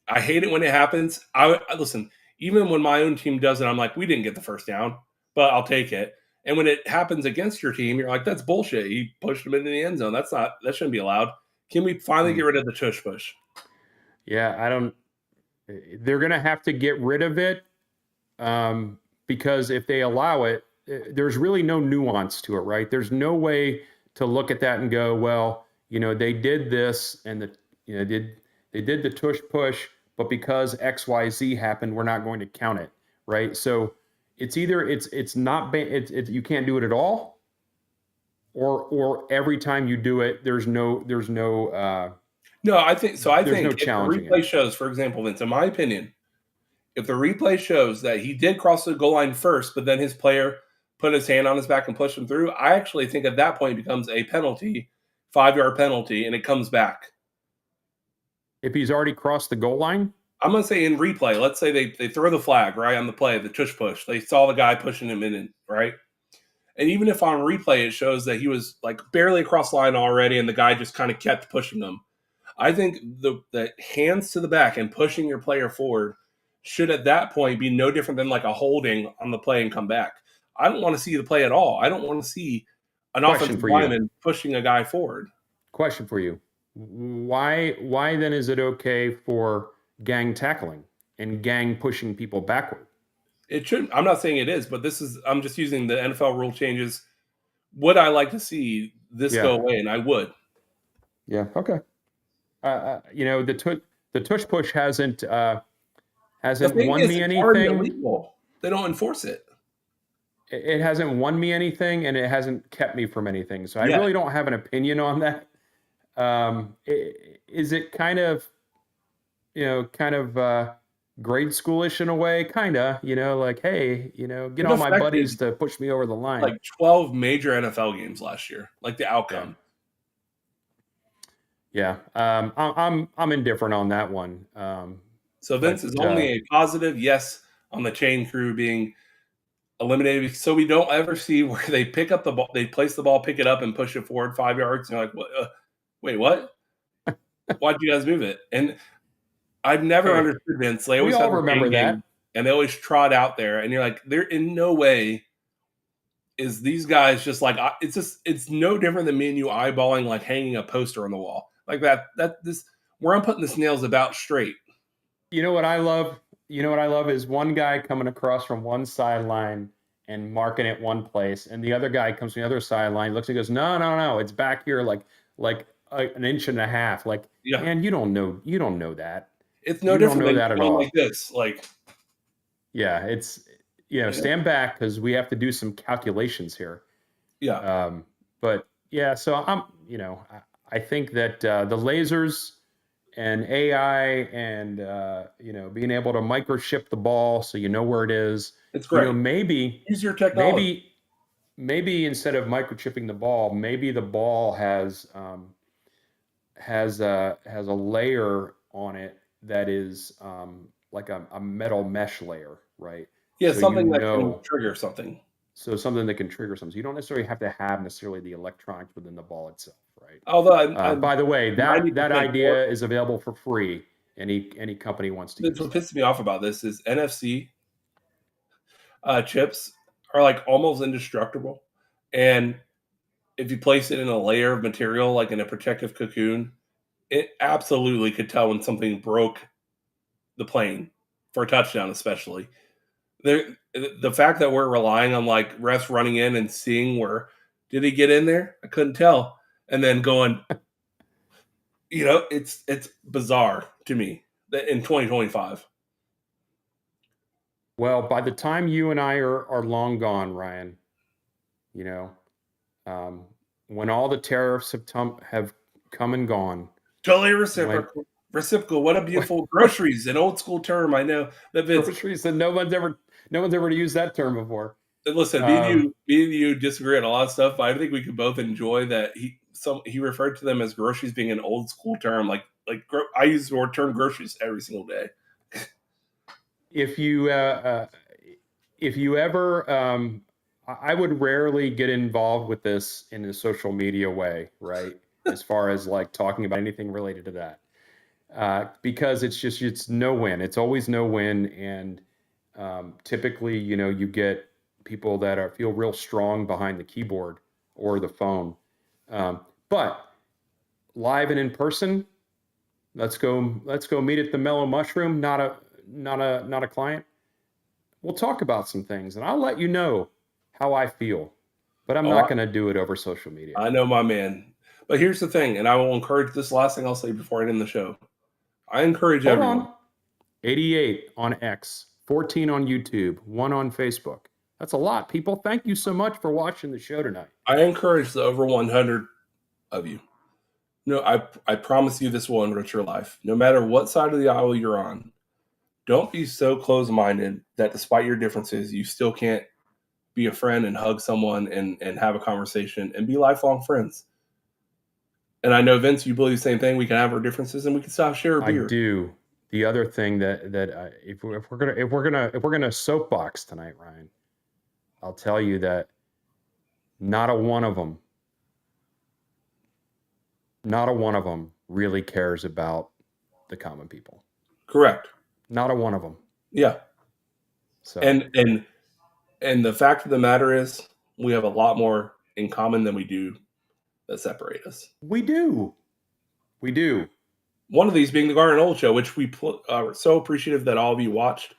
I hate it when it happens. I listen, even when my own team does it, I'm like, we didn't get the first down, but I'll take it. And when it happens against your team, you're like, that's bullshit. He pushed him into the end zone. That shouldn't be allowed. Can we finally get rid of the tush push? Yeah, they're going to have to get rid of it, because if they allow it, there's really no nuance to it, right? There's no way to look at that and go, well, they did this and they did the tush push, but because XYZ happened, we're not going to count it, right? So it's either it's not you can't do it at all, or every time you do it, there's no No, I think so. I there's think no if the challenging replay it. shows, for example, Vince, in my opinion, if the replay shows that he did cross the goal line first, but then his player put his hand on his back and pushed him through, I actually think at that point it becomes a penalty, 5-yard penalty, and it comes back. If he's already crossed the goal line? I'm going to say in replay, let's say they throw the flag, right, on the play, the tush push. They saw the guy pushing him in, right? And even if on replay it shows that he was like barely across the line already and the guy just kind of kept pushing him, I think the hands to the back and pushing your player forward should at that point be no different than like a holding on the play and come back. I don't want to see the play at all. I don't want to see an offensive lineman pushing a guy forward. Question for you. Why then is it okay for gang tackling and gang pushing people backward? It should. I'm not saying it is, but I'm just using the NFL rule changes. Would I like to see this go away? And I would. Yeah. Okay. The tush push hasn't won me anything. They don't enforce it. It hasn't won me anything, and it hasn't kept me from anything. So I really don't have an opinion on that. Is it kind of grade schoolish in a way? Kind of, like, hey, get all my buddies to push me over the line. Like 12 major NFL games last year, like the outcome. Yeah. I'm indifferent on that one. So Vince is only a positive yes on the chain crew being eliminated, so we don't ever see where they pick up the ball, they place the ball, pick it up, and push it forward 5 yards. And you're like, what? Wait, what? Why'd you guys move it? And I've never understood Vince. They always remember that, and they always trot out there, and you're like, there in no way is these guys just like it's no different than me and you eyeballing like hanging a poster on the wall like that. This where I'm putting the snails about straight. You know what I love? Is one guy coming across from one sideline and marking it one place, and the other guy comes from the other sideline, looks and goes, no, it's back here like an inch and a half. Like, man, you don't know that. It's no different than that at all. Like this, like, yeah, it's stand back because we have to do some calculations here. Yeah. But yeah, so I think that the lasers and AI and being able to microchip the ball so you know where it is. It's great. Maybe use your technology. Maybe instead of microchipping the ball, maybe the ball has a layer on it that is like a metal mesh layer, right? Yeah, so something that can trigger something. So something that can trigger something. So you don't necessarily have to have the electronics within the ball itself, right? Although, by the way, that idea is available for free. Any company wants to use it. What pisses me off about this is NFC chips are like almost indestructible, and if you place it in a layer of material, like in a protective cocoon, it absolutely could tell when something broke the plane for a touchdown, especially. The fact that we're relying on like refs running in and seeing where did he get in there? I couldn't tell, and then going, it's bizarre to me that in 2025. Well, by the time you and I are long gone, Ryan, you know, when all the tariffs have come and gone, Totally when reciprocal. Reciprocal. What a beautiful groceries, an old school term. I know that Vince. groceries that no one's ever used that term before. Listen, me and you disagree on a lot of stuff, but I think we could both enjoy that he referred to them as groceries being an old school term. Like I use the word term groceries every single day. If you ever, I would rarely get involved with this in a social media way, right? As far as like talking about anything related to that, because it's no win. It's always no win, and typically, you get people that feel real strong behind the keyboard or the phone. But live and in person, let's go meet at the Mellow Mushroom. Not a client. We'll talk about some things, and I'll let you know how I feel. But I'm Oh, not going to do it over social media. I know my man. But here's the thing, and I will encourage this last thing I'll say before I end the show. I encourage Hold everyone. on. 88 on X, 14 on YouTube, 1 on Facebook. That's a lot, people. Thank you so much for watching the show tonight. I encourage the over 100 of you. No, I promise you this will enrich your life. No matter what side of the aisle you're on, don't be so close-minded that despite your differences, you still can't be a friend and hug someone and have a conversation and be lifelong friends. And I know, Vince, you believe the same thing. We can have our differences and we can still share a beer. I do. The other thing that if we're gonna soapbox tonight, Ryan, I'll tell you that not a one of them really cares about the common people. Correct. Not a one of them. Yeah. So and the fact of the matter is, we have a lot more in common than we do that separate us. we do. One of these being the Garnet and Old show, which we are so appreciative that all of you watched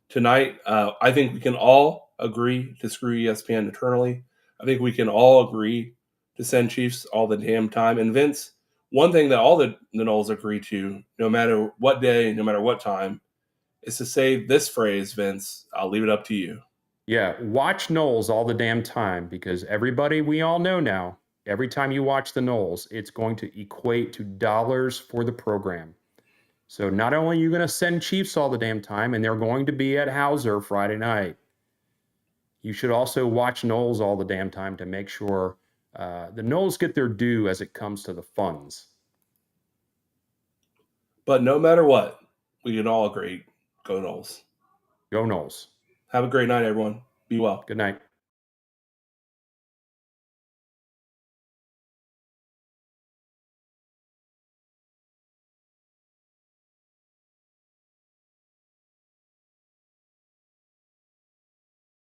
tonight. I think we can all agree to screw ESPN eternally. I think we can all agree to send Chiefs all the damn time. And Vince, one thing that all the Noles agree to, no matter what day, no matter what time, is to say this phrase, Vince. I'll leave it up to you. Yeah, watch Noles all the damn time, because everybody, we all know now, every time you watch the Noles, it's going to equate to dollars for the program. So not only are you going to send Chiefs all the damn time, and they're going to be at Howser Friday night, you should also watch Noles all the damn time to make sure the Noles get their due as it comes to the funds. But no matter what, we can all agree, go Noles. Go Noles. Have a great night, everyone. Be well. Good night.